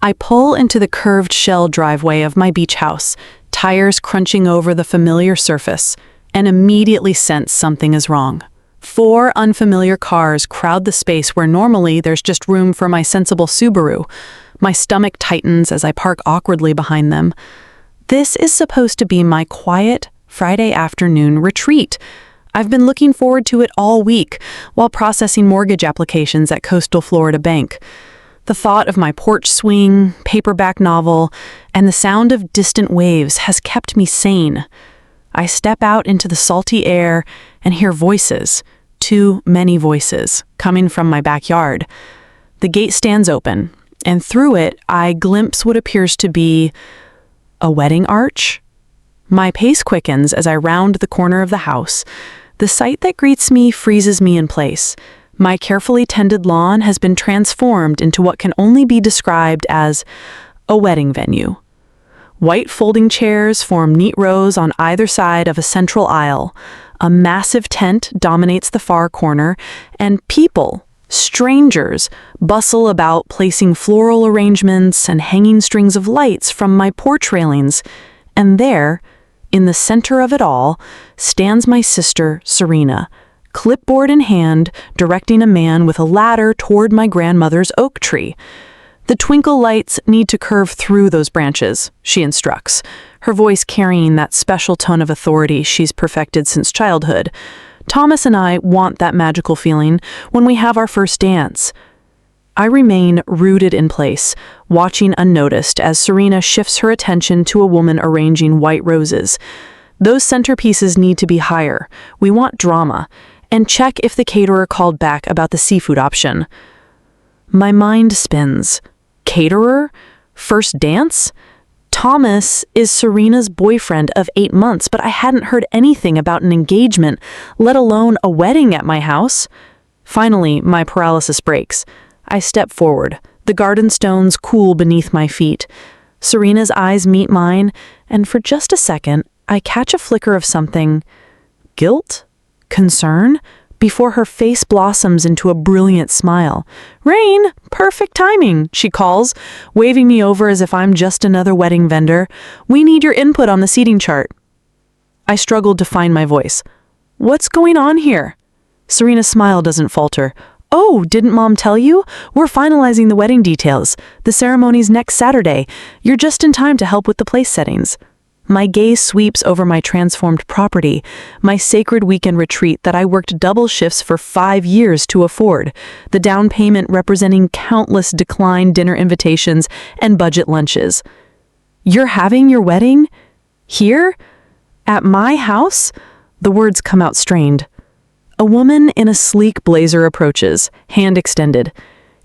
I pull into the curved shell driveway of my beach house, tires crunching over the familiar surface, and immediately sense something is wrong. 4 unfamiliar cars crowd the space where normally there's just room for my sensible Subaru. My stomach tightens as I park awkwardly behind them. This is supposed to be my quiet Friday afternoon retreat. I've been looking forward to it all week while processing mortgage applications at Coastal Florida Bank. The thought of my porch swing, paperback novel, and the sound of distant waves has kept me sane. I step out into the salty air and hear voices, too many voices, coming from my backyard. The gate stands open, and through it I glimpse what appears to be a wedding arch. My pace quickens as I round the corner of the house. The sight that greets me freezes me in place. My carefully tended lawn has been transformed into what can only be described as a wedding venue. White folding chairs form neat rows on either side of a central aisle. A massive tent dominates the far corner, and people, strangers, bustle about placing floral arrangements and hanging strings of lights from my porch railings. And there, in the center of it all, stands my sister, Serena, clipboard in hand, directing a man with a ladder toward my grandmother's oak tree. The twinkle lights need to curve through those branches, she instructs, her voice carrying that special tone of authority she's perfected since childhood. Thomas and I want that magical feeling when we have our first dance. I remain rooted in place, watching unnoticed as Serena shifts her attention to a woman arranging white roses. Those centerpieces need to be higher. We want drama. And check if the caterer called back about the seafood option. My mind spins. Caterer? First dance? Thomas is Serena's boyfriend of 8 months, but I hadn't heard anything about an engagement, let alone a wedding at my house. Finally, my paralysis breaks. I step forward. The garden stones cool beneath my feet. Serena's eyes meet mine, and for just a second, I catch a flicker of something. Guilt? Concern? Before her face blossoms into a brilliant smile. "Rain, perfect timing," she calls, waving me over as if I'm just another wedding vendor. "We need your input on the seating chart." I struggled to find my voice. "What's going on here?" Serena's smile doesn't falter. "Oh, didn't Mom tell you? We're finalizing the wedding details. The ceremony's next Saturday. You're just in time to help with the place settings." My gaze sweeps over my transformed property, my sacred weekend retreat that I worked double shifts for 5 years to afford, the down payment representing countless declined dinner invitations and budget lunches. "You're having your wedding? Here? At my house?" The words come out strained. A woman in a sleek blazer approaches, hand extended.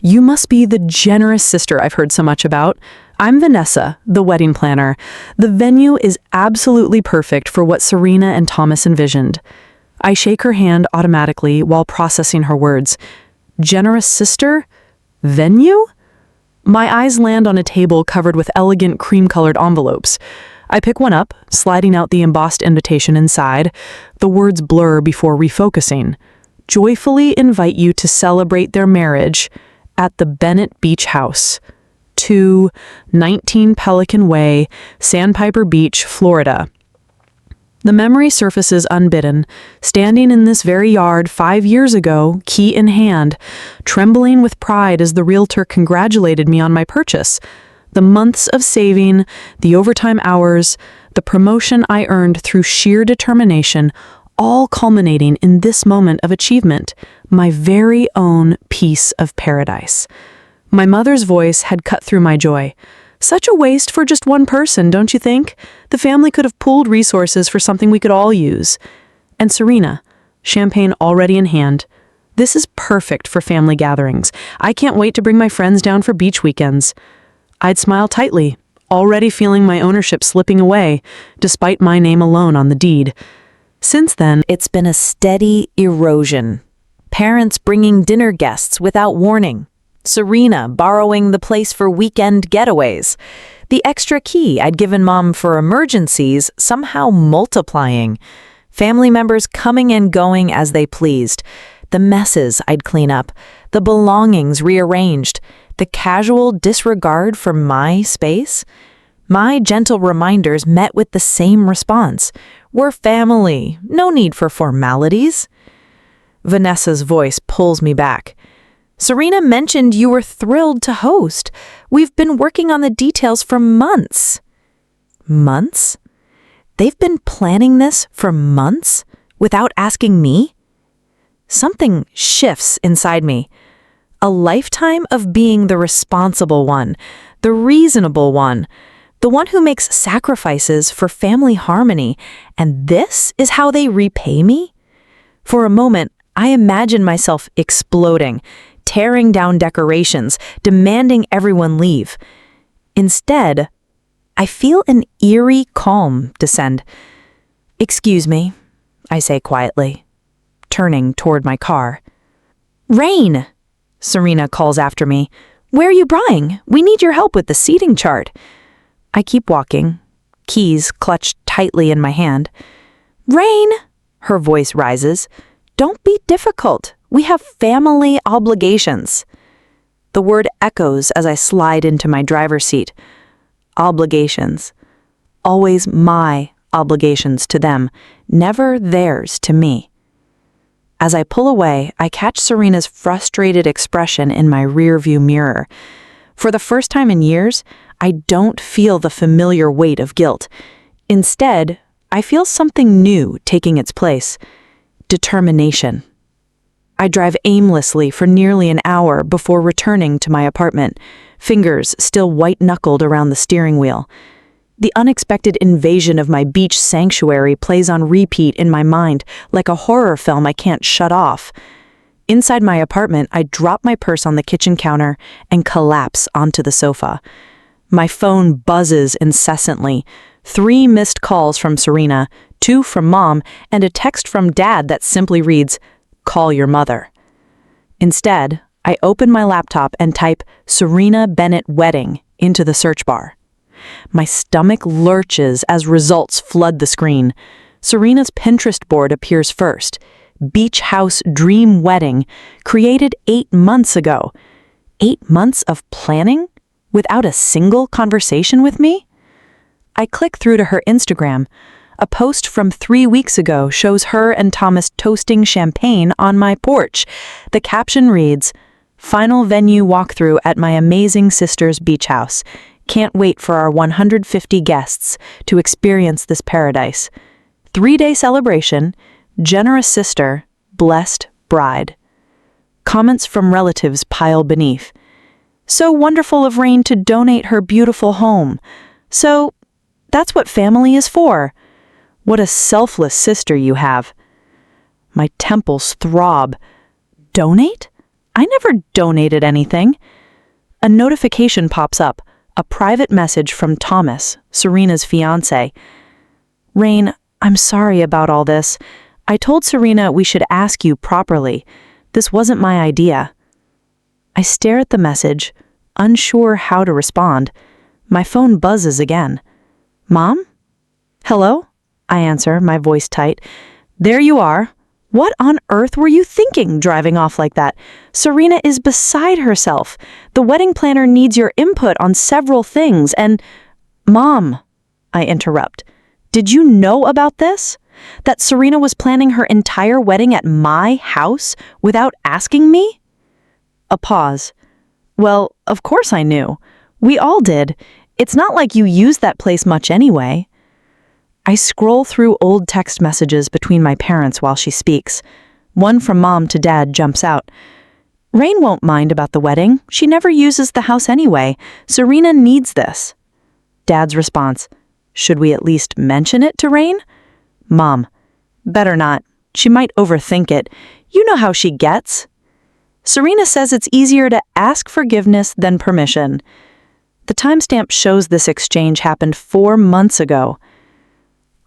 "You must be the generous sister I've heard so much about. I'm Vanessa, the wedding planner. The venue is absolutely perfect for what Serena and Thomas envisioned." I shake her hand automatically while processing her words. Generous sister? Venue? My eyes land on a table covered with elegant cream-colored envelopes. I pick one up, sliding out the embossed invitation inside. The words blur before refocusing. "Joyfully invite you to celebrate their marriage at the Bennett Beach House. 2, 19 Pelican Way, Sandpiper Beach, Florida." The memory surfaces unbidden, standing in this very yard 5 years ago, key in hand, trembling with pride as the realtor congratulated me on my purchase. The months of saving, the overtime hours, the promotion I earned through sheer determination, all culminating in this moment of achievement, my very own piece of paradise. My mother's voice had cut through my joy. "Such a waste for just one person, don't you think? The family could have pooled resources for something we could all use." And Serena, champagne already in hand. "This is perfect for family gatherings. I can't wait to bring my friends down for beach weekends." I'd smile tightly, already feeling my ownership slipping away, despite my name alone on the deed. Since then, it's been a steady erosion. Parents bringing dinner guests without warning. Serena borrowing the place for weekend getaways. The extra key I'd given Mom for emergencies somehow multiplying. Family members coming and going as they pleased. The messes I'd clean up. The belongings rearranged. The casual disregard for my space? My gentle reminders met with the same response. We're family. No need for formalities. Vanessa's voice pulls me back. Serena mentioned you were thrilled to host. We've been working on the details for months. Months? They've been planning this for months without asking me? Something shifts inside me. A lifetime of being the responsible one, the reasonable one, the one who makes sacrifices for family harmony, and this is how they repay me? For a moment, I imagine myself exploding, tearing down decorations, demanding everyone leave. Instead, I feel an eerie calm descend. "Excuse me," I say quietly, turning toward my car. "Rain!" Serena calls after me. "Where are you going? We need your help with the seating chart." I keep walking, keys clutched tightly in my hand. "Rain!" Her voice rises. "Don't be difficult. We have family obligations." The word echoes as I slide into my driver's seat. Obligations. Always my obligations to them, never theirs to me. As I pull away, I catch Serena's frustrated expression in my rearview mirror. For the first time in years, I don't feel the familiar weight of guilt. Instead, I feel something new taking its place. Determination. I drive aimlessly for nearly an hour before returning to my apartment, fingers still white-knuckled around the steering wheel. The unexpected invasion of my beach sanctuary plays on repeat in my mind like a horror film I can't shut off. Inside my apartment, I drop my purse on the kitchen counter and collapse onto the sofa. My phone buzzes incessantly. 3 missed calls from Serena, 2 from Mom, and a text from Dad that simply reads, "Call your mother." Instead, I open my laptop and type Serena Bennett wedding into the search bar. My stomach lurches as results flood the screen. Serena's Pinterest board appears first. Beach house dream wedding, created 8 months ago. 8 months of planning? Without a single conversation with me? I click through to her Instagram. A post from 3 weeks ago shows her and Thomas toasting champagne on my porch. The caption reads, "Final venue walkthrough at my amazing sister's beach house. Can't wait for our 150 guests to experience this paradise. 3-day celebration, generous sister, blessed bride." Comments from relatives pile beneath. "So wonderful of Rain to donate her beautiful home. So that's what family is for. What a selfless sister you have." My temples throb. Donate? I never donated anything. A notification pops up, a private message from Thomas, Serena's fiancé. "Rain, I'm sorry about all this. I told Serena we should ask you properly. This wasn't my idea." I stare at the message, unsure how to respond. My phone buzzes again. "Mom? Hello?" I answer, my voice tight. "There you are. What on earth were you thinking driving off like that? Serena is beside herself. The wedding planner needs your input on several things and—" "Mom," I interrupt, "did you know about this? That Serena was planning her entire wedding at my house without asking me?" A pause. "Well, of course I knew. We all did. It's not like you use that place much anyway." I scroll through old text messages between my parents while she speaks. One from Mom to Dad jumps out. "Rain won't mind about the wedding. She never uses the house anyway. Serena needs this." Dad's response, "Should we at least mention it to Rain?" Mom, "Better not. She might overthink it. You know how she gets." Serena says it's easier to ask forgiveness than permission. The timestamp shows this exchange happened 4 months ago.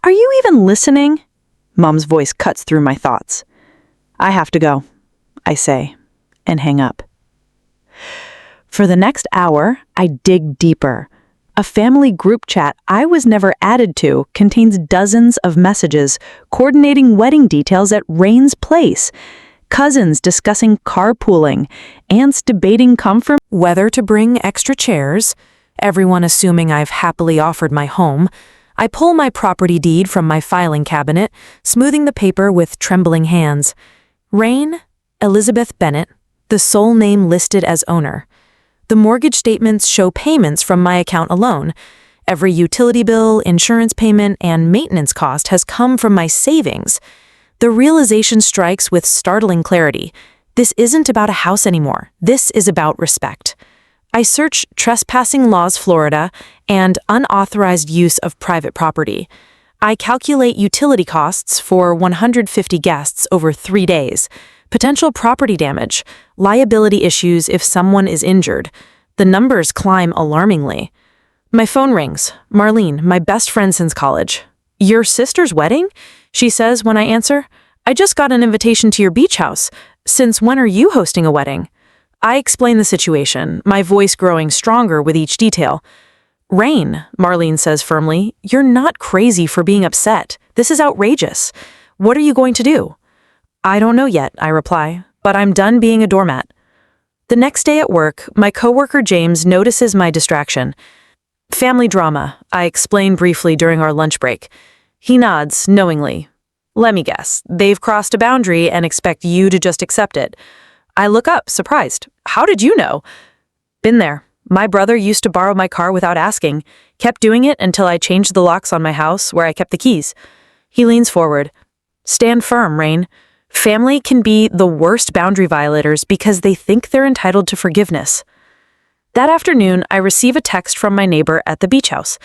"Are you even listening?" Mom's voice cuts through my thoughts. "I have to go," I say, and hang up. For the next hour, I dig deeper. A family group chat I was never added to contains dozens of messages coordinating wedding details at Rain's place. cousins discussing carpooling, aunts debating comfort, whether to bring extra chairs, everyone assuming I've happily offered my home. I pull my property deed from my filing cabinet, smoothing the paper with trembling hands. Rain, Elizabeth Bennett, the sole name listed as owner. The mortgage statements show payments from my account alone. Every utility bill, insurance payment, and maintenance cost has come from my savings. The realization strikes with startling clarity. This isn't about a house anymore. This is about respect. I search trespassing laws Florida and unauthorized use of private property. I calculate utility costs for 150 guests over 3 days. Potential property damage, liability issues if someone is injured. The numbers climb alarmingly. My phone rings. Marlene, my best friend since college. "Your sister's wedding?" she says when I answer. "I just got an invitation to your beach house. Since when are you hosting a wedding?" I explain the situation, my voice growing stronger with each detail. "Rain," Marlene says firmly, "you're not crazy for being upset. This is outrageous. What are you going to do?" "I don't know yet," I reply, "but I'm done being a doormat." The next day at work, my coworker James notices my distraction. "Family drama," I explain briefly during our lunch break. He nods knowingly. "Let me guess, they've crossed a boundary and expect you to just accept it." I look up, surprised. "How did you know?" "Been there. My brother used to borrow my car without asking, kept doing it until I changed the locks on my house where I kept the keys." He leans forward. "Stand firm, Rain. Family can be the worst boundary violators because they think they're entitled to forgiveness." That afternoon, I receive a text from my neighbor at the beach house.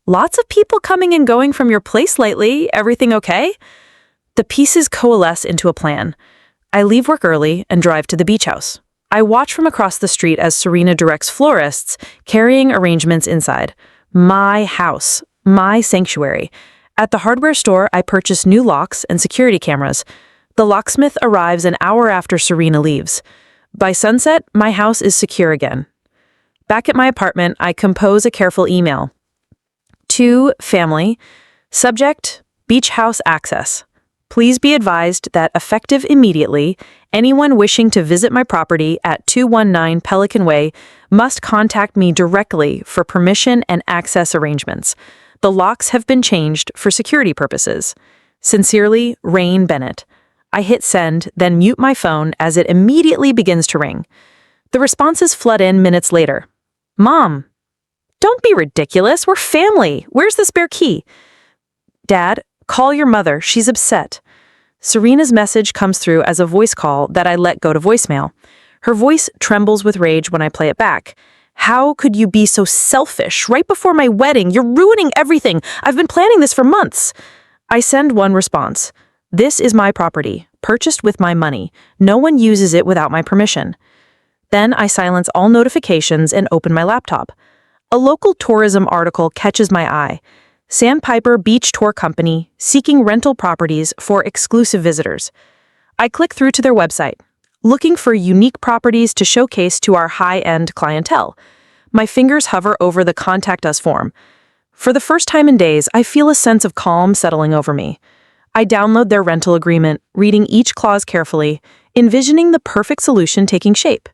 "Lots of people coming and going from your place lately. Everything okay?" The pieces coalesce into a plan. I leave work early and drive to the beach house. I watch from across the street as Serena directs florists, carrying arrangements inside. My house, my sanctuary. At the hardware store, I purchase new locks and security cameras. The locksmith arrives an hour after Serena leaves. By sunset, my house is secure again. Back at my apartment, I compose a careful email. To family, subject, beach house access. Please be advised that effective immediately, anyone wishing to visit my property at 219 Pelican Way must contact me directly for permission and access arrangements. The locks have been changed for security purposes. Sincerely, Rain Bennett. I hit send, then mute my phone as it immediately begins to ring. The responses flood in minutes later. "Mom, don't be ridiculous. We're family. Where's the spare key?" "Dad, call your mother. She's upset." Serena's message comes through as a voice call that I let go to voicemail. Her voice trembles with rage when I play it back. "How could you be so selfish? Right before my wedding, you're ruining everything. I've been planning this for months." I send one response. "This is my property, purchased with my money. No one uses it without my permission." Then I silence all notifications and open my laptop. A local tourism article catches my eye. Sandpiper Beach Tour Company seeking rental properties for exclusive visitors. I click through to their website, looking for unique properties to showcase to our high-end clientele. My fingers hover over the Contact Us form. For the first time in days, I feel a sense of calm settling over me. I download their rental agreement, reading each clause carefully, envisioning the perfect solution taking shape.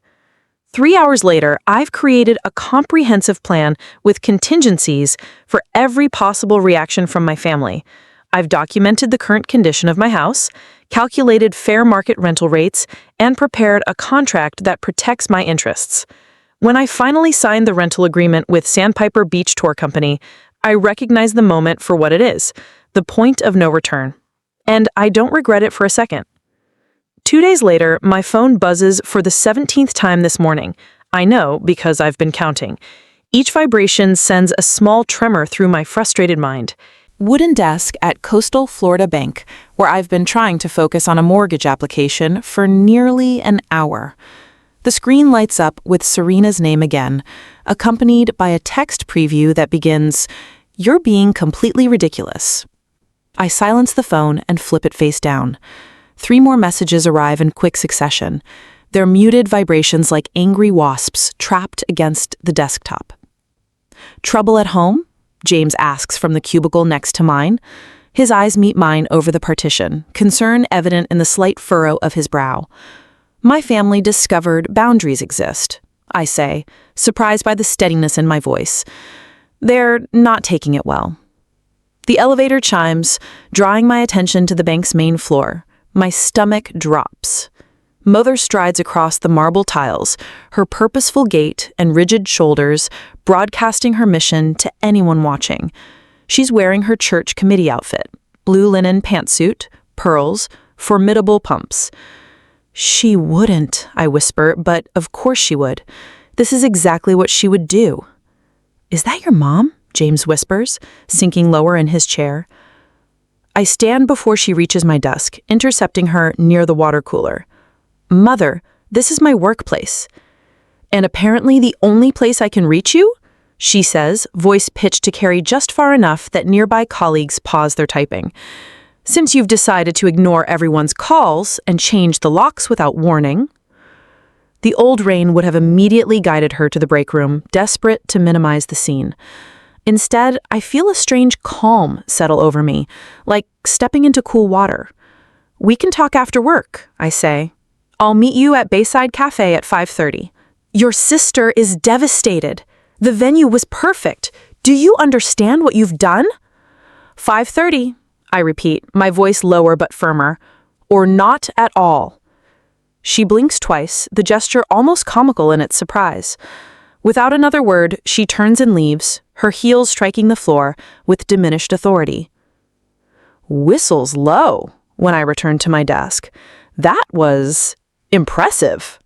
3 hours later, I've created a comprehensive plan with contingencies for every possible reaction from my family. I've documented the current condition of my house, calculated fair market rental rates, and prepared a contract that protects my interests. When I finally signed the rental agreement with Sandpiper Beach Tour Company, I recognize the moment for what it is, the point of no return. And I don't regret it for a second. 2 days later, my phone buzzes for the 17th time this morning. I know because I've been counting. Each vibration sends a small tremor through my frustrated mind. Wooden desk at Coastal Florida Bank, where I've been trying to focus on a mortgage application for nearly an hour. The screen lights up with Serena's name again, accompanied by a text preview that begins, "You're being completely ridiculous." I silence the phone and flip it face down. 3 more messages arrive in quick succession, their muted vibrations like angry wasps trapped against the desktop. "Trouble at home?" James asks from the cubicle next to mine. His eyes meet mine over the partition, concern evident in the slight furrow of his brow. My family discovered boundaries exist, I say, surprised by the steadiness in my voice. They're not taking it well. The elevator chimes, drawing my attention to the bank's main floor. My stomach drops. Mother strides across the marble tiles, her purposeful gait and rigid shoulders broadcasting her mission to anyone watching. She's wearing her church committee outfit, blue linen pantsuit, pearls, formidable pumps. She wouldn't, I whisper, but of course she would. This is exactly what she would do. Is that your mom? James whispers, sinking lower in his chair. I stand before she reaches my desk, intercepting her near the water cooler. Mother, this is my workplace. And apparently the only place I can reach you? She says, voice pitched to carry just far enough that nearby colleagues pause their typing. Since you've decided to ignore everyone's calls and change the locks without warning. The old Rain would have immediately guided her to the break room, desperate to minimize the scene. Instead, I feel a strange calm settle over me, like stepping into cool water. We can talk after work, I say. I'll meet you at Bayside Cafe at 5:30. Your sister is devastated. The venue was perfect. Do you understand what you've done? 5:30, I repeat, my voice lower but firmer. Or not at all. She blinks twice, the gesture almost comical in its surprise. Without another word, she turns and leaves, her heels striking the floor with diminished authority. Whistles low when I return to my desk. That was impressive.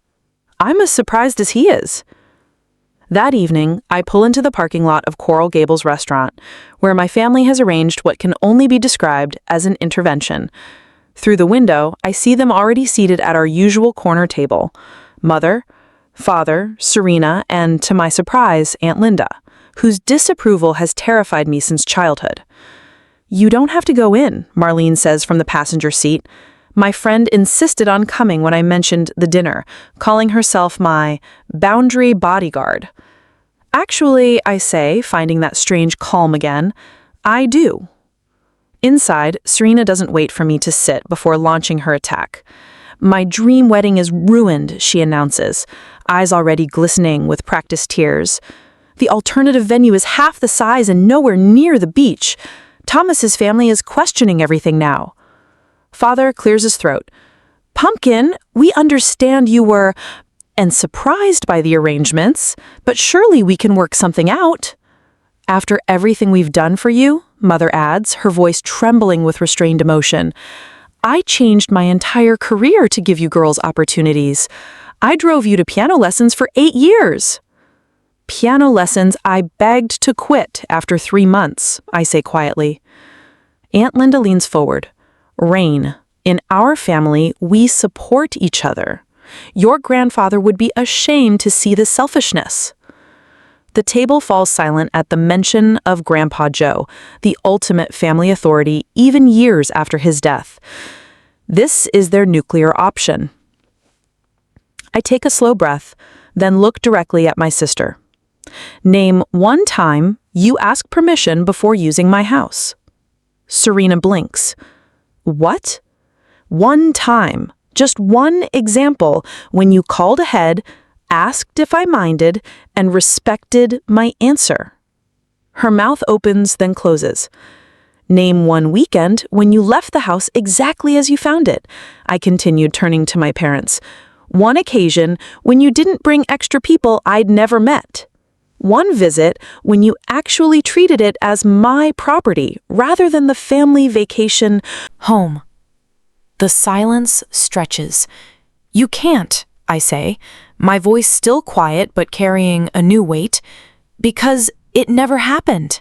I'm as surprised as he is. That evening, I pull into the parking lot of Coral Gables restaurant, where my family has arranged what can only be described as an intervention. Through the window, I see them already seated at our usual corner table. Mother, Father, Serena, and, to my surprise, Aunt Linda, whose disapproval has terrified me since childhood. You don't have to go in, Marlene says from the passenger seat. My friend insisted on coming when I mentioned the dinner, calling herself my boundary bodyguard. Actually, I say, finding that strange calm again, I do. Inside, Serena doesn't wait for me to sit before launching her attack. My dream wedding is ruined, she announces, eyes already glistening with practiced tears. The alternative venue is half the size and nowhere near the beach. Thomas's family is questioning everything now. Father clears his throat. Pumpkin, we understand you were, and surprised by the arrangements, but surely we can work something out. After everything we've done for you, Mother adds, her voice trembling with restrained emotion, I changed my entire career to give you girls opportunities. I drove you to piano lessons for 8 years. Piano lessons I begged to quit after 3 months, I say quietly. Aunt Linda leans forward. Rain, in our family, we support each other. Your grandfather would be ashamed to see the selfishness. The table falls silent at the mention of Grandpa Joe, the ultimate family authority, even years after his death. This is their nuclear option. I take a slow breath, then look directly at my sister. Name one time you asked permission before using my house. Serena blinks. What? One time, just one example, when you called ahead, asked if I minded, and respected my answer. Her mouth opens, then closes. Name one weekend when you left the house exactly as you found it, I continued, turning to my parents. One occasion when you didn't bring extra people I'd never met. One visit when you actually treated it as my property rather than the family vacation home. The silence stretches. You can't, I say, my voice still quiet but carrying a new weight, because it never happened.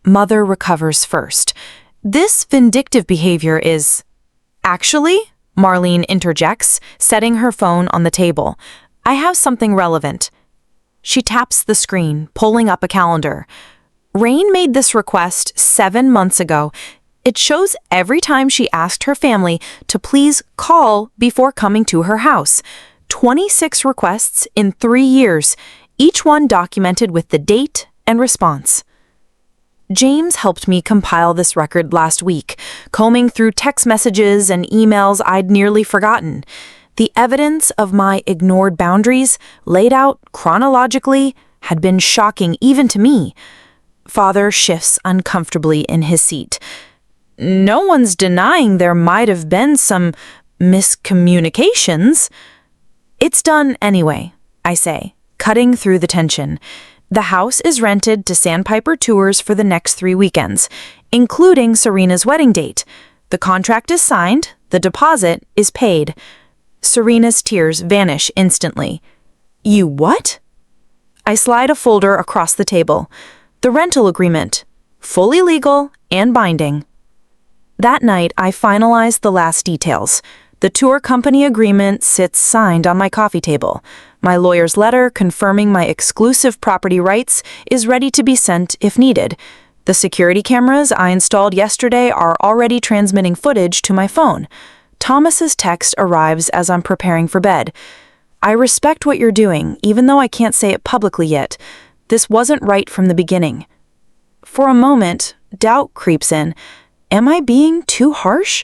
Mother recovers first. This vindictive behavior is... Actually, Marlene interjects, setting her phone on the table. I have something relevant. She taps the screen, pulling up a calendar. Rain made this request 7 months ago. It shows every time she asked her family to please call before coming to her house. 26 requests in 3 years, each one documented with the date and response. James helped me compile this record last week, combing through text messages and emails I'd nearly forgotten. The evidence of my ignored boundaries, laid out chronologically, had been shocking even to me. Father shifts uncomfortably in his seat. No one's denying there might have been some miscommunications. It's done anyway, I say, cutting through the tension. The house is rented to Sandpiper Tours for the next 3 weekends, including Serena's wedding date. The contract is signed, the deposit is paid. Serena's tears vanish instantly. You what? I slide a folder across the table. The rental agreement, fully legal and binding. That night, I finalized the last details. The tour company agreement sits signed on my coffee table. My lawyer's letter confirming my exclusive property rights is ready to be sent if needed. The security cameras I installed yesterday are already transmitting footage to my phone. Thomas's text arrives as I'm preparing for bed. I respect what you're doing, even though I can't say it publicly yet. This wasn't right from the beginning. For a moment, doubt creeps in. Am I being too harsh?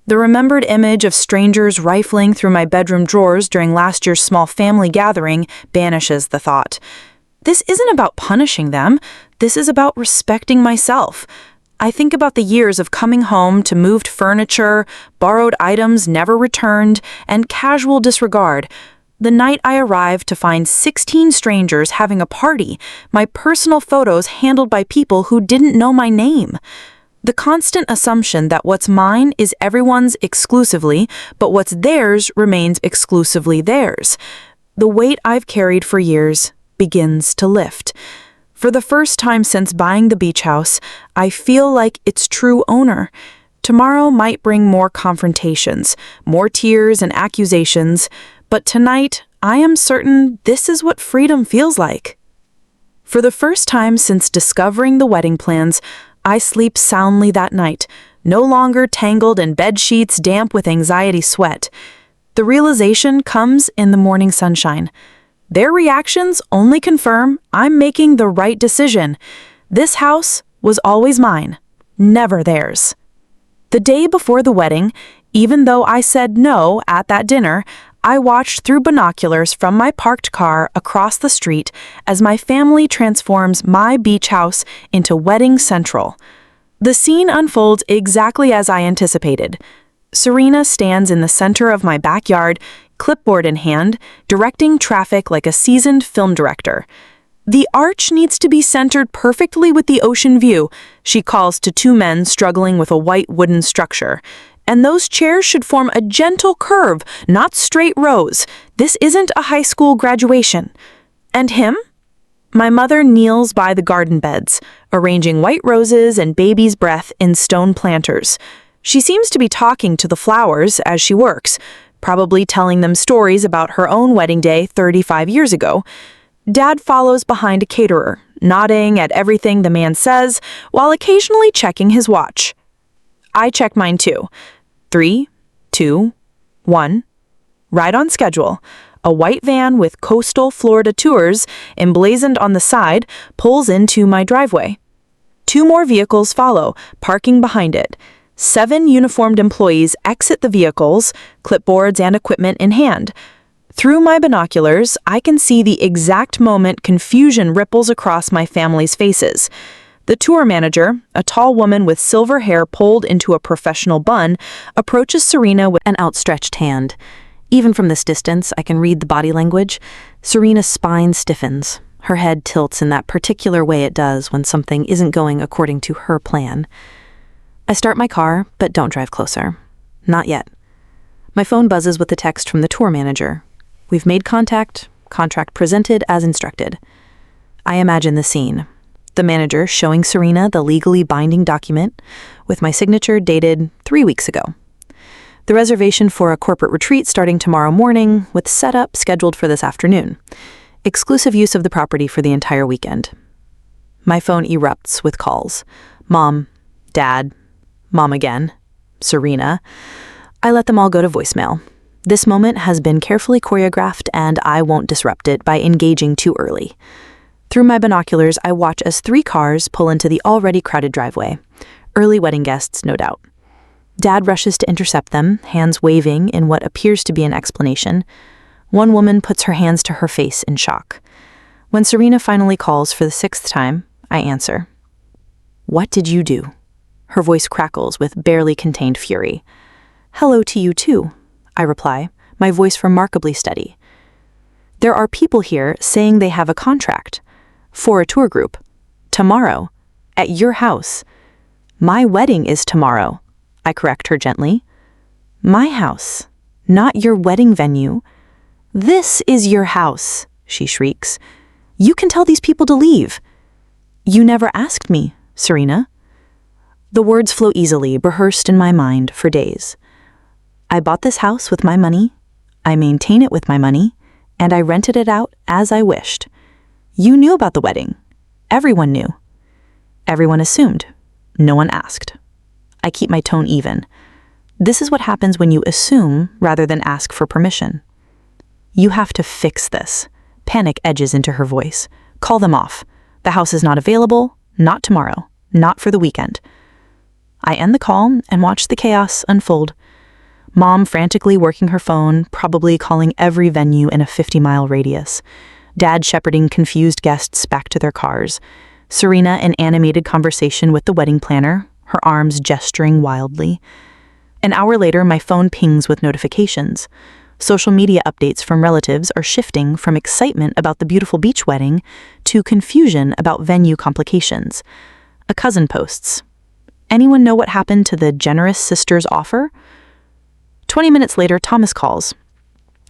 The remembered image of strangers rifling through my bedroom drawers during last year's small family gathering banishes the thought. This isn't about punishing them. This is about respecting myself. I think about the years of coming home to moved furniture, borrowed items never returned, and casual disregard. The night I arrived to find 16 strangers having a party, my personal photos handled by people who didn't know my name. The constant assumption that what's mine is everyone's exclusively, but what's theirs remains exclusively theirs. The weight I've carried for years begins to lift. For the first time since buying the beach house, I feel like its true owner. Tomorrow might bring more confrontations, more tears and accusations, but tonight I am certain this is what freedom feels like. For the first time since discovering the wedding plans, I sleep soundly that night, no longer tangled in bed sheets damp with anxiety sweat. The realization comes in the morning sunshine. Their reactions only confirm I'm making the right decision. This house was always mine, never theirs. The day before the wedding, even though I said no at that dinner, I watched through binoculars from my parked car across the street as my family transforms my beach house into Wedding Central. The scene unfolds exactly as I anticipated. Serena stands in the center of my backyard, clipboard in hand, directing traffic like a seasoned film director. The arch needs to be centered perfectly with the ocean view, she calls to 2 men struggling with a white wooden structure. And those chairs should form a gentle curve, not straight rows. This isn't a high school graduation. And him? My mother kneels by the garden beds, arranging white roses and baby's breath in stone planters. She seems to be talking to the flowers as she works, probably telling them stories about her own wedding day 35 years ago. Dad follows behind a caterer, nodding at everything the man says, while occasionally checking his watch. I check mine too. 3, 2, 1. Right on schedule. A white van with Coastal Florida Tours emblazoned on the side pulls into my driveway. 2 more vehicles follow, parking behind it. 7 uniformed employees exit the vehicles, clipboards and equipment in hand. Through my binoculars, I can see the exact moment confusion ripples across my family's faces. The tour manager, a tall woman with silver hair pulled into a professional bun, approaches Serena with An outstretched hand. Even from this distance, I can read the body language. Serena's spine stiffens. Her head tilts in that particular way it does when something isn't going according to her plan. I start my car, but don't drive closer. Not yet. My phone buzzes with a text from the tour manager. We've made contact. Contract presented as instructed. I imagine the scene. The manager showing Serena the legally binding document with my signature dated 3 weeks ago. The reservation for a corporate retreat starting tomorrow morning with setup scheduled for this afternoon. Exclusive use of the property for the entire weekend. My phone erupts with calls. Mom, Dad, Mom again, Serena. I let them all go to voicemail. This moment has been carefully choreographed and I won't disrupt it by engaging too early. Through my binoculars, I watch as 3 cars pull into the already crowded driveway. Early wedding guests, no doubt. Dad rushes to intercept them, hands waving in what appears to be an explanation. One woman puts her hands to her face in shock. When Serena finally calls for the 6th time, I answer. "What did you do?" Her voice crackles with barely contained fury. "Hello to you too," I reply, my voice remarkably steady. "There are people here saying they have a contract. For a tour group. Tomorrow. At your house. My wedding is tomorrow," I correct her gently. "My house. Not your wedding venue. This is your house," she shrieks. "You can tell these people to leave." "You never asked me, Serena." The words flow easily, rehearsed in my mind for days. I bought this house with my money, I maintain it with my money, and I rented it out as I wished. You knew about the wedding. Everyone knew. Everyone assumed. No one asked. I keep my tone even. This is what happens when you assume rather than ask for permission. "You have to fix this." Panic edges into her voice. "Call them off. The house is not available, not tomorrow, not for the weekend." I end the call and watch the chaos unfold. Mom frantically working her phone, probably calling every venue in a 50-mile radius. Dad shepherding confused guests back to their cars. Serena in animated conversation with the wedding planner, her arms gesturing wildly. An hour later, my phone pings with notifications. Social media updates from relatives are shifting from excitement about the beautiful beach wedding to confusion about venue complications. A cousin posts, "Anyone know what happened to the generous sister's offer?" 20 minutes later, Thomas calls.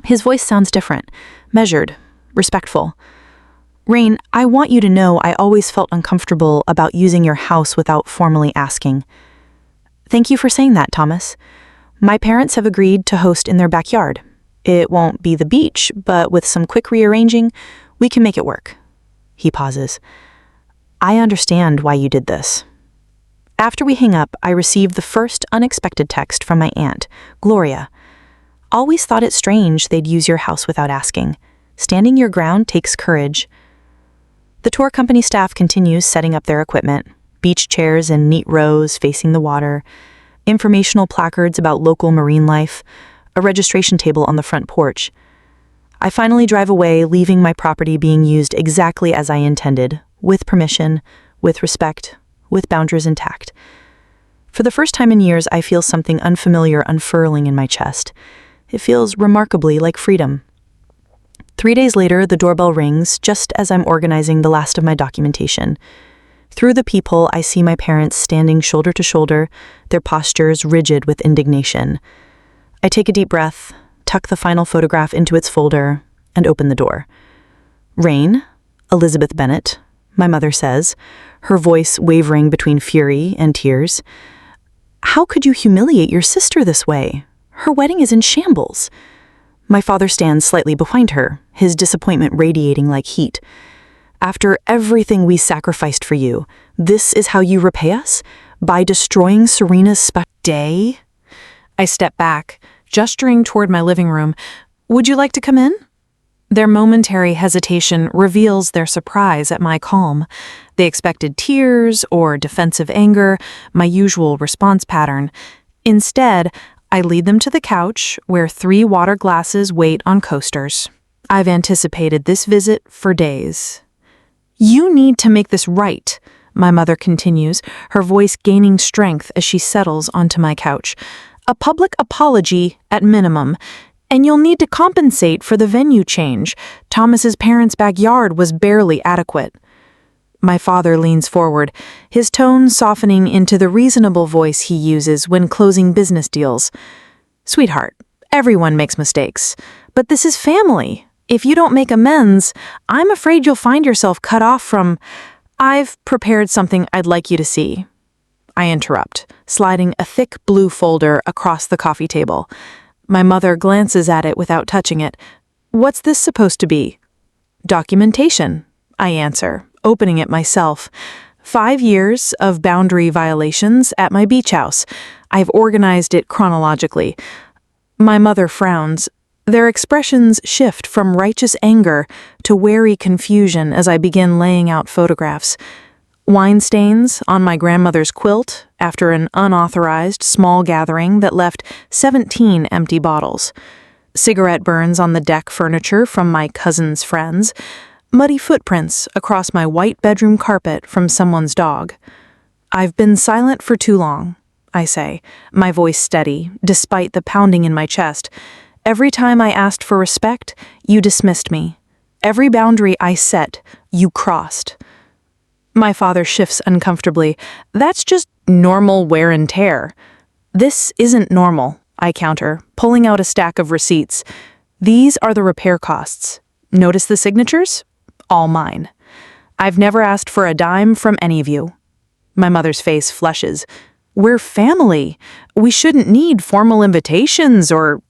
His voice sounds different, measured, respectful. "Rain, I want you to know I always felt uncomfortable about using your house without formally asking." "Thank you for saying that, Thomas. My parents have agreed to host in their backyard. It won't be the beach, but with some quick rearranging, we can make it work." He pauses. "I understand why you did this." After we hang up, I receive the first unexpected text from my aunt, Gloria. "Always thought it strange they'd use your house without asking. Standing your ground takes courage." The tour company staff continues setting up their equipment, beach chairs in neat rows facing the water, informational placards about local marine life, a registration table on the front porch. I finally drive away, leaving my property being used exactly as I intended, with permission, with respect, with boundaries intact. For the first time in years, I feel something unfamiliar unfurling in my chest. It feels remarkably like freedom. 3 days later, the doorbell rings just as I'm organizing the last of my documentation. Through the peephole, I see my parents standing shoulder to shoulder, their postures rigid with indignation. I take a deep breath, tuck the final photograph into its folder, and open the door. "Rain," Elizabeth Bennett, my mother says, her voice wavering between fury and tears. "How could you humiliate your sister this way? Her wedding is in shambles." My father stands slightly behind her, his disappointment radiating like heat. "After everything we sacrificed for you, this is how you repay us? By destroying Serena's day?" I step back, gesturing toward my living room. "Would you like to come in?" Their momentary hesitation reveals their surprise at my calm. They expected tears or defensive anger, my usual response pattern. Instead, I lead them to the couch, where 3 water glasses wait on coasters. I've anticipated this visit for days. "You need to make this right," my mother continues, her voice gaining strength as she settles onto my couch. "A public apology at minimum. And you'll need to compensate for the venue change. Thomas's parents' backyard was barely adequate." My father leans forward, his tone softening into the reasonable voice he uses when closing business deals. "Sweetheart, everyone makes mistakes. But this is family. If you don't make amends, I'm afraid you'll find yourself cut off from—" "I've prepared something I'd like you to see." I interrupt, sliding a thick blue folder across the coffee table. My mother glances at it without touching it. "What's this supposed to be?" "Documentation," I answer, opening it myself. 5 years of boundary violations at my beach house. I've organized it chronologically. My mother frowns. Their expressions shift from righteous anger to wary confusion as I begin laying out photographs. Wine stains on my grandmother's quilt after an unauthorized small gathering that left 17 empty bottles. Cigarette burns on the deck furniture from my cousin's friends. Muddy footprints across my white bedroom carpet from someone's dog. "I've been silent for too long," I say, my voice steady, despite the pounding in my chest. "Every time I asked for respect, you dismissed me. Every boundary I set, you crossed." My father shifts uncomfortably. "That's just normal wear and tear." "This isn't normal," I counter, pulling out a stack of receipts. "These are the repair costs. Notice the signatures? All mine. I've never asked for a dime from any of you." My mother's face flushes. "We're family. We shouldn't need formal invitations or—"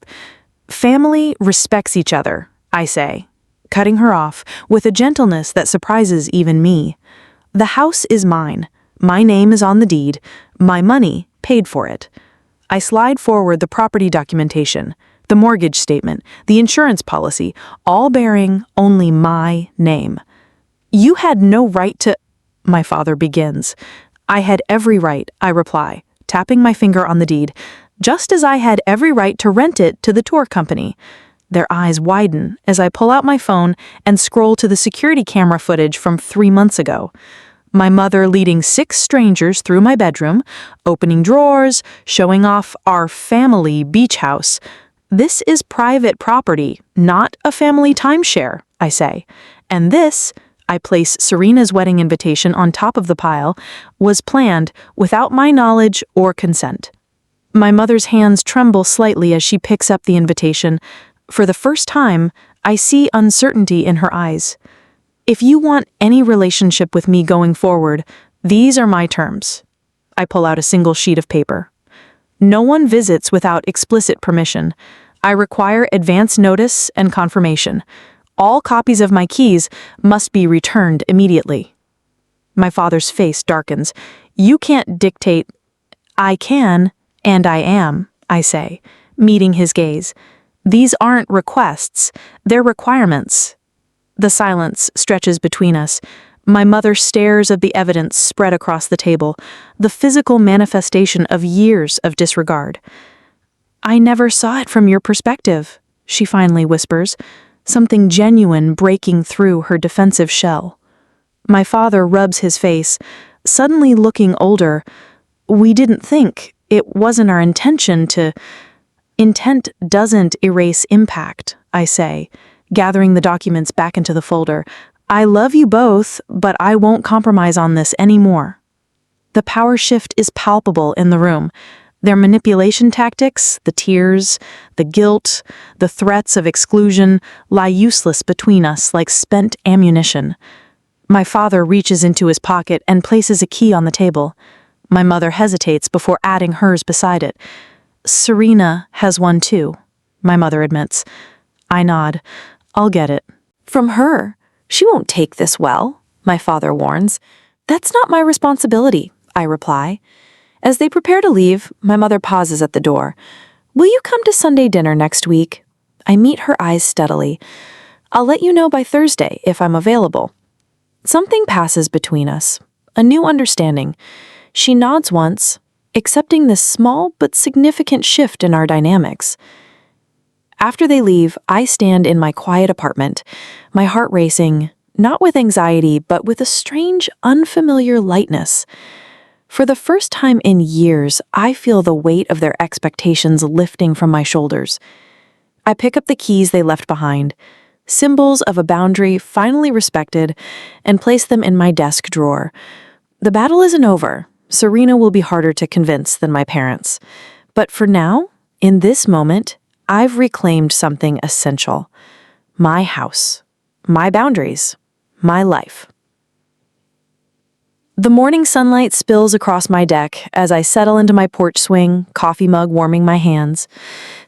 "Family respects each other," I say, cutting her off with a gentleness that surprises even me. "The house is mine. My name is on the deed. My money paid for it." I slide forward the property documentation, the mortgage statement, the insurance policy, all bearing only my name. "You had no right to—" my father begins. "I had every right," I reply, tapping my finger on the deed, "just as I had every right to rent it to the tour company." Their eyes widen as I pull out my phone and scroll to the security camera footage from 3 months ago. My mother leading 6 strangers through my bedroom, opening drawers, showing off our family beach house. "This is private property, not a family timeshare," I say. "And this," I place Serena's wedding invitation on top of the pile, "was planned without my knowledge or consent." My mother's hands tremble slightly as she picks up the invitation. For the first time, I see uncertainty in her eyes. "If you want any relationship with me going forward, these are my terms." I pull out a single sheet of paper. "No one visits without explicit permission. I require advance notice and confirmation. All copies of my keys must be returned immediately." My father's face darkens. "You can't dictate—" "I can, and I am," I say, meeting his gaze. "These aren't requests, they're requirements." The silence stretches between us. My mother stares at the evidence spread across the table, the physical manifestation of years of disregard. "I never saw it from your perspective," she finally whispers, something genuine breaking through her defensive shell. My father rubs his face, suddenly looking older. "We didn't think. It wasn't our intention to—" "Intent doesn't erase impact," I say, gathering the documents back into the folder. "I love you both, but I won't compromise on this anymore." The power shift is palpable in the room. Their manipulation tactics, the tears, the guilt, the threats of exclusion lie useless between us like spent ammunition. My father reaches into his pocket and places a key on the table. My mother hesitates before adding hers beside it. "Serena has one too," my mother admits. I nod. "I'll get it." "From her. She won't take this well," my father warns. "That's not my responsibility," I reply. As they prepare to leave, my mother pauses at the door. "Will you come to Sunday dinner next week?" I meet her eyes steadily. "I'll let you know by Thursday if I'm available." Something passes between us, a new understanding. She nods once, accepting this small but significant shift in our dynamics. After they leave, I stand in my quiet apartment, my heart racing, not with anxiety, but with a strange, unfamiliar lightness. For the first time in years, I feel the weight of their expectations lifting from my shoulders. I pick up the keys they left behind, symbols of a boundary finally respected, and place them in my desk drawer. The battle isn't over. Serena will be harder to convince than my parents. But for now, in this moment, I've reclaimed something essential. My house, my boundaries, my life. The morning sunlight spills across my deck as I settle into my porch swing, coffee mug warming my hands.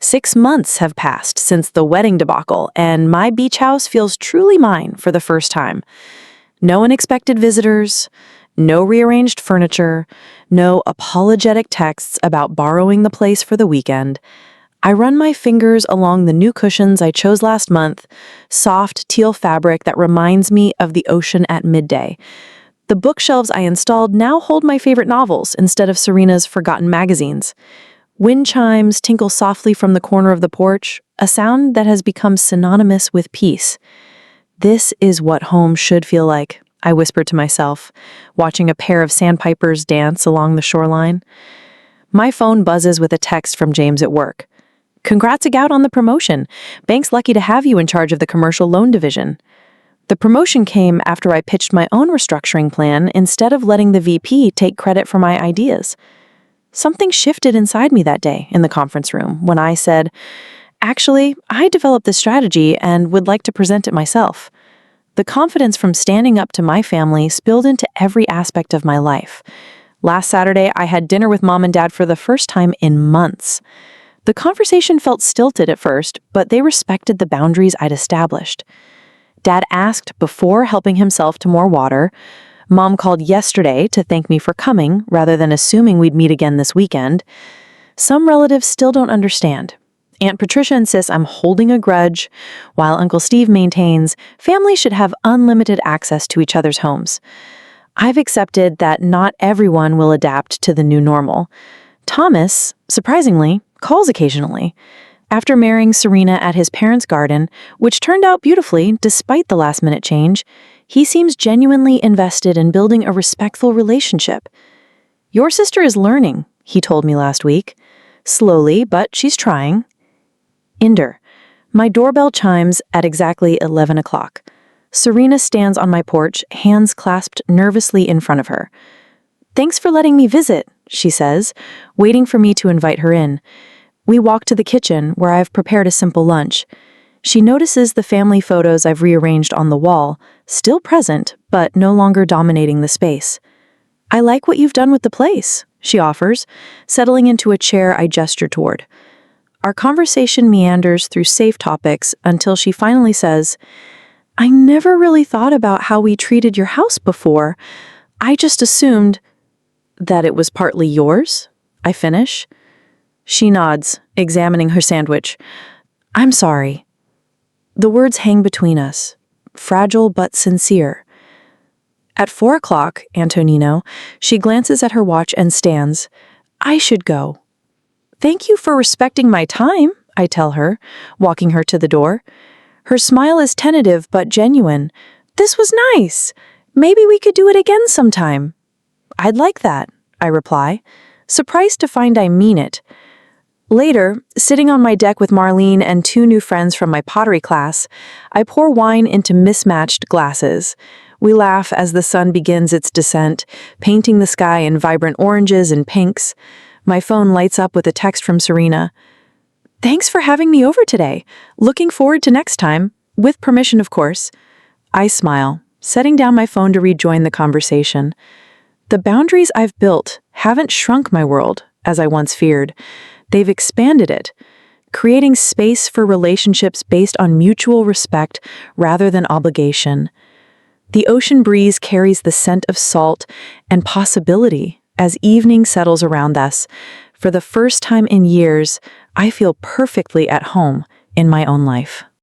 6 months have passed since the wedding debacle, and my beach house feels truly mine for the first time. No unexpected visitors, no rearranged furniture, no apologetic texts about borrowing the place for the weekend. I run my fingers along the new cushions I chose last month, soft teal fabric that reminds me of the ocean at midday. The bookshelves I installed now hold my favorite novels instead of Serena's forgotten magazines. Wind chimes tinkle softly from the corner of the porch, a sound that has become synonymous with peace. This is what home should feel like, I whispered to myself, watching a pair of sandpipers dance along the shoreline. My phone buzzes with a text from James at work. Congrats again on the promotion. Bank's lucky to have you in charge of the commercial loan division. The promotion came after I pitched my own restructuring plan instead of letting the VP take credit for my ideas. Something shifted inside me that day in the conference room when I said, "Actually, I developed this strategy and would like to present it myself." The confidence from standing up to my family spilled into every aspect of my life. Last Saturday, I had dinner with Mom and Dad for the first time in months. The conversation felt stilted at first, but they respected the boundaries I'd established. Dad asked before helping himself to more water. Mom called yesterday to thank me for coming, rather than assuming we'd meet again this weekend. Some relatives still don't understand. Aunt Patricia insists I'm holding a grudge, while Uncle Steve maintains families should have unlimited access to each other's homes. I've accepted that not everyone will adapt to the new normal. Thomas, surprisingly, calls occasionally. After marrying Serena at his parents' garden, which turned out beautifully despite the last-minute change, he seems genuinely invested in building a respectful relationship. "Your sister is learning," he told me last week. "Slowly, but she's trying." Inder. My doorbell chimes at exactly 11 o'clock. Serena stands on my porch, hands clasped nervously in front of her. "Thanks for letting me visit," she says, waiting for me to invite her in. We walk to the kitchen, where I've prepared a simple lunch. She notices the family photos I've rearranged on the wall, still present, but no longer dominating the space. "I like what you've done with the place," she offers, settling into a chair I gesture toward. Our conversation meanders through safe topics until she finally says, "I never really thought about how we treated your house before. I just assumed that it was partly yours," I finish. She nods, examining her sandwich. "I'm sorry." The words hang between us, fragile but sincere. At 4 o'clock, Antonino, she glances at her watch and stands. "I should go." "Thank you for respecting my time," I tell her, walking her to the door. Her smile is tentative but genuine. "This was nice. Maybe we could do it again sometime." "I'd like that," I reply, surprised to find I mean it. Later, sitting on my deck with Marlene and 2 new friends from my pottery class, I pour wine into mismatched glasses. We laugh as the sun begins its descent, painting the sky in vibrant oranges and pinks. My phone lights up with a text from Serena. "Thanks for having me over today. Looking forward to next time. With permission, of course." I smile, setting down my phone to rejoin the conversation. The boundaries I've built haven't shrunk my world, as I once feared. They've expanded it, creating space for relationships based on mutual respect rather than obligation. The ocean breeze carries the scent of salt and possibility as evening settles around us. For the first time in years, I feel perfectly at home in my own life.